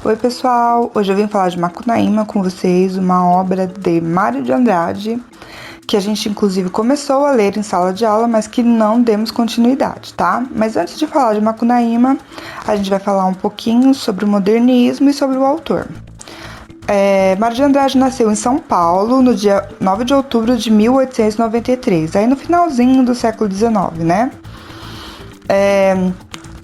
Oi pessoal, hoje eu vim falar de Macunaíma com vocês, uma obra de Mário de Andrade, que a gente inclusive começou a ler em sala de aula, mas que não demos continuidade, tá? Mas antes de falar de Macunaíma, a gente vai falar um pouquinho sobre o modernismo e sobre o autor. Mário de Andrade nasceu em São Paulo no dia 9 de outubro de 1893, aí no finalzinho do século XIX, né?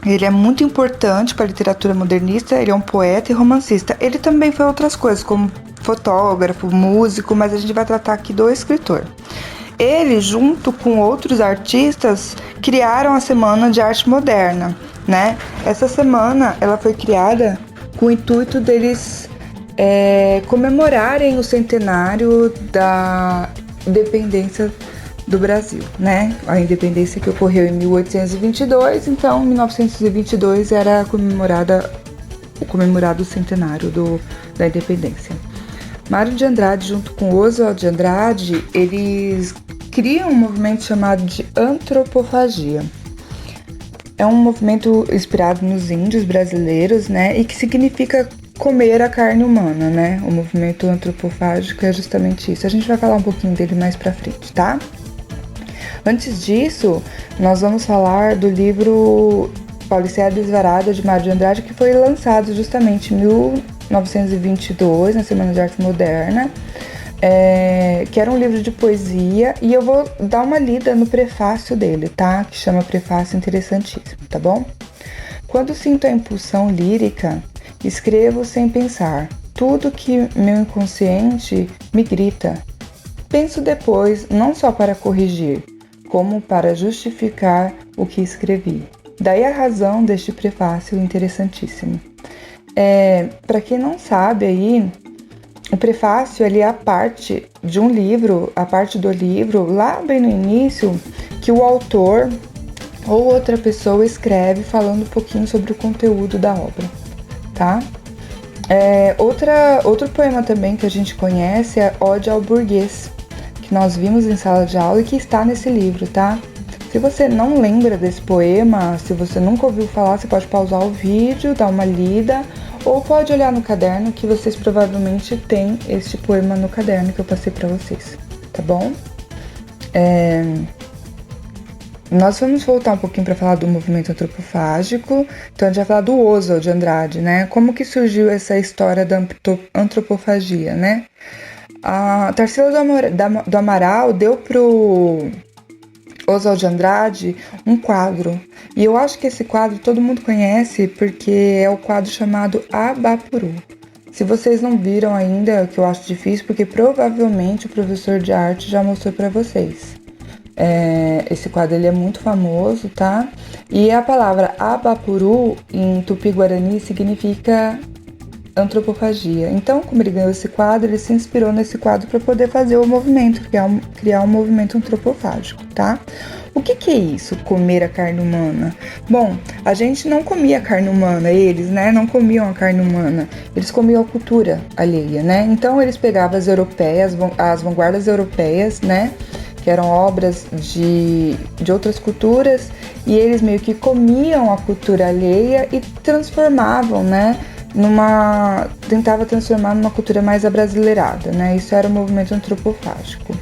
Ele é muito importante para a literatura modernista, ele é um poeta e romancista. Ele também foi outras coisas, como fotógrafo, músico, mas a gente vai tratar aqui do escritor. Ele, junto com outros artistas, criaram a Semana de Arte Moderna, né? Essa semana, ela foi criada com o intuito deles comemorarem o centenário da independência do Brasil, né? A independência que ocorreu em 1822, então 1922 era comemorado o centenário da independência. Mário de Andrade, junto com Oswald de Andrade, eles criam um movimento chamado de antropofagia. É um movimento inspirado nos índios brasileiros, né? E que significa comer a carne humana, né? O movimento antropofágico é justamente isso. A gente vai falar um pouquinho dele mais pra frente, tá? Antes disso, nós vamos falar do livro Paulicéia Desvarada, de Mário de Andrade, que foi lançado justamente em 1922, na Semana de Arte Moderna, que era um livro de poesia, e eu vou dar uma lida no prefácio dele, tá? Que chama Prefácio, interessantíssimo, tá bom? Quando sinto a impulsão lírica, escrevo sem pensar. Tudo que meu inconsciente me grita. Penso depois, não só para corrigir, como para justificar o que escrevi. Daí a razão deste prefácio interessantíssimo. Para quem não sabe aí, o prefácio ele é a parte de um livro, a parte do livro, lá bem no início, que o autor ou outra pessoa escreve falando um pouquinho sobre o conteúdo da obra, tá? Outro poema também que a gente conhece é Ode ao Burguês, que nós vimos em sala de aula e que está nesse livro, tá? Se você não lembra desse poema, se você nunca ouviu falar, você pode pausar o vídeo, dar uma lida, ou pode olhar no caderno, que vocês provavelmente têm este poema no caderno que eu passei para vocês, tá bom? Nós vamos voltar um pouquinho para falar do movimento antropofágico. Então a gente vai falar do Oswald de Andrade, né? Como que surgiu essa história da antropofagia, né? A Tarsila do Amaral deu pro Oswald de Andrade um quadro. E eu acho que esse quadro todo mundo conhece porque é o quadro chamado Abapuru. Se vocês não viram ainda, que eu acho difícil, porque provavelmente o professor de arte já mostrou para vocês. Esse quadro ele é muito famoso, tá? E a palavra Abapuru em Tupi-Guarani significa antropofagia. Então, como ele ganhou esse quadro, ele se inspirou nesse quadro para poder fazer o movimento, criar um movimento antropofágico, tá? O que é isso, comer a carne humana? Bom, a gente não comia carne humana, eles, né, não comiam a carne humana, eles comiam a cultura alheia, né? Então, eles pegavam as europeias, as vanguardas europeias, né, que eram obras de outras culturas, e eles meio que comiam a cultura alheia e transformavam, né, tentava transformar numa cultura mais abrasileirada, né? Isso era o movimento antropofágico.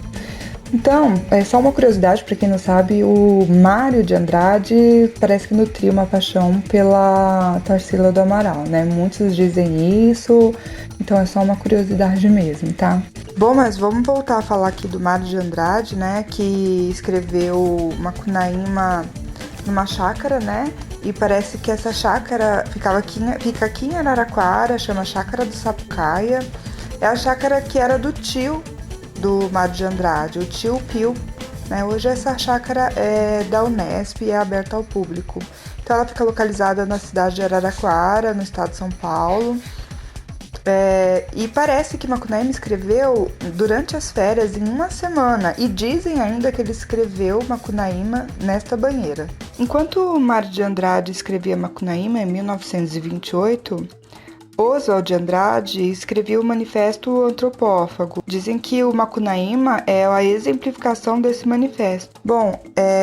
Então, só uma curiosidade para quem não sabe, o Mário de Andrade parece que nutria uma paixão pela Tarsila do Amaral, né? Muitos dizem isso, então é só uma curiosidade mesmo, tá? Bom, mas vamos voltar a falar aqui do Mário de Andrade, né? Que escreveu Macunaíma numa chácara, né? E parece que essa chácara fica aqui em Araraquara, chama Chácara do Sapucaia. É a chácara que era do tio do Mário de Andrade, o tio Pio, né? Hoje essa chácara é da Unesp e é aberta ao público. Então ela fica localizada na cidade de Araraquara, no estado de São Paulo. E parece que Macunaíma escreveu durante as férias em uma semana, e dizem ainda que ele escreveu Macunaíma nesta banheira. Enquanto Mário de Andrade escrevia Macunaíma em 1928, Oswald de Andrade escreveu o Manifesto Antropófago. Dizem que o Macunaíma é a exemplificação desse manifesto. Bom,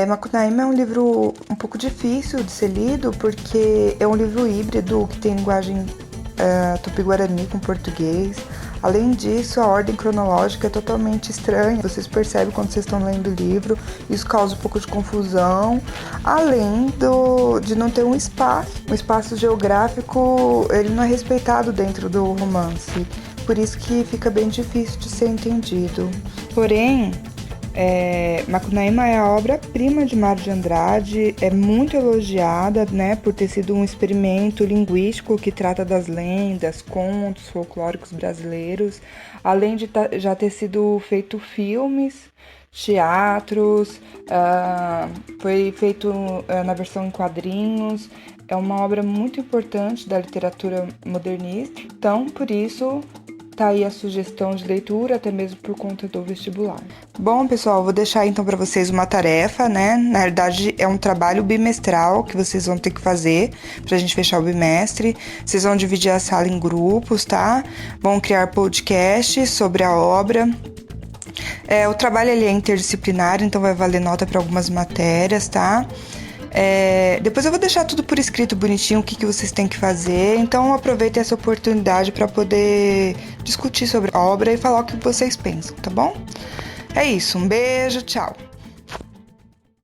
Macunaíma é um livro um pouco difícil de ser lido, porque é um livro híbrido que tem linguagem tupi-guarani com português. Além disso, a ordem cronológica é totalmente estranha. Vocês percebem quando vocês estão lendo o livro, isso causa um pouco de confusão. Além de não ter um espaço geográfico, ele não é respeitado dentro do romance. Por isso que fica bem difícil de ser entendido. Porém, Macunaíma é a obra-prima de Mário de Andrade, é muito elogiada, né, por ter sido um experimento linguístico que trata das lendas, contos folclóricos brasileiros, além de já ter sido feito filmes, teatros, foi feito na versão em quadrinhos. É uma obra muito importante da literatura modernista, então, por isso, tá aí a sugestão de leitura, até mesmo por conta do vestibular. Bom, pessoal, vou deixar então para vocês uma tarefa, né? Na verdade, é um trabalho bimestral que vocês vão ter que fazer pra gente fechar o bimestre. Vocês vão dividir a sala em grupos, tá? Vão criar podcasts sobre a obra. O trabalho ele é interdisciplinar, então vai valer nota para algumas matérias, tá? Depois eu vou deixar tudo por escrito bonitinho, o que vocês têm que fazer. Então aproveitem essa oportunidade para poder discutir sobre a obra e falar o que vocês pensam, tá bom? É isso, um beijo, tchau!